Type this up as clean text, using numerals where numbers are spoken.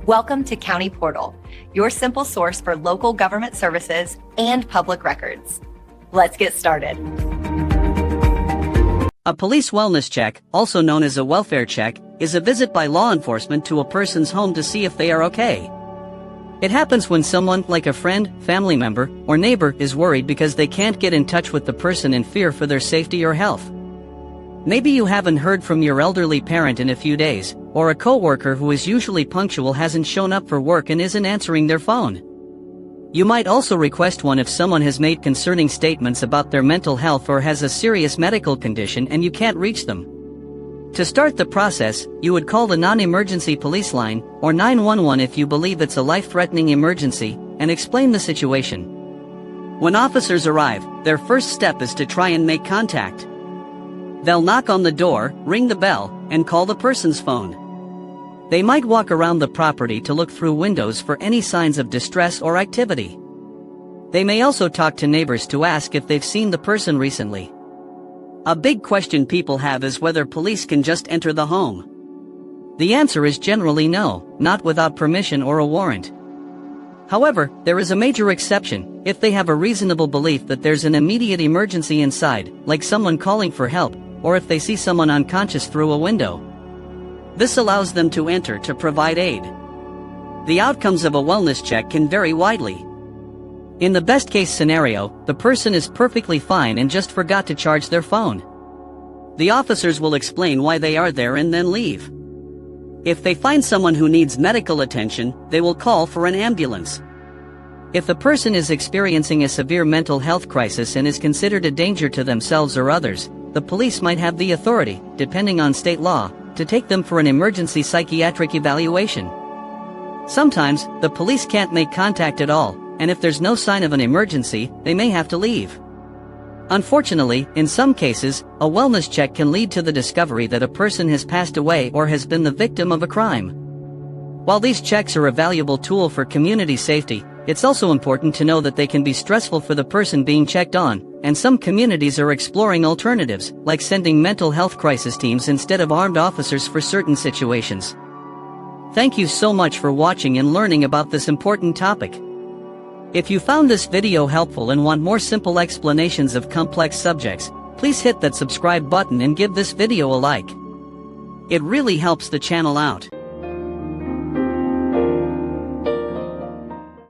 Welcome to County Portal, your simple source for local government services and public records. Let's get started. A police wellness check, also known as a welfare check, is a visit by law enforcement to a person's home to see if they are okay. It happens when someone, like a friend, family member, or neighbor, is worried because they can't get in touch with the person in fear for their safety or health. Maybe you haven't heard from your elderly parent in a few days, or a coworker who is usually punctual hasn't shown up for work and isn't answering their phone. You might also request one if someone has made concerning statements about their mental health or has a serious medical condition and you can't reach them. To start the process, you would call the non-emergency police line, or 911 if you believe it's a life-threatening emergency, and explain the situation. When officers arrive, their first step is to try and make contact. They'll knock on the door, ring the bell, and call the person's phone. They might walk around the property to look through windows for any signs of distress or activity. They may also talk to neighbors to ask if they've seen the person recently. A big question people have is whether police can just enter the home. The answer is generally no, not without permission or a warrant. However, there is a major exception, if they have a reasonable belief that there's an immediate emergency inside, like someone calling for help, or if they see someone unconscious through a window. This allows them to enter to provide aid. The outcomes of a wellness check can vary widely. In the best-case scenario, the person is perfectly fine and just forgot to charge their phone. The officers will explain why they are there and then leave. If they find someone who needs medical attention, they will call for an ambulance. If the person is experiencing a severe mental health crisis and is considered a danger to themselves or others, the police might have the authority, depending on state law, to take them for an emergency psychiatric evaluation. Sometimes, the police can't make contact at all, and if there's no sign of an emergency, they may have to leave. Unfortunately, in some cases, a wellness check can lead to the discovery that a person has passed away or has been the victim of a crime. While these checks are a valuable tool for community safety, it's also important to know that they can be stressful for the person being checked on, and some communities are exploring alternatives, like sending mental health crisis teams instead of armed officers for certain situations. Thank you so much for watching and learning about this important topic. If you found this video helpful and want more simple explanations of complex subjects, please hit that subscribe button and give this video a like. It really helps the channel out.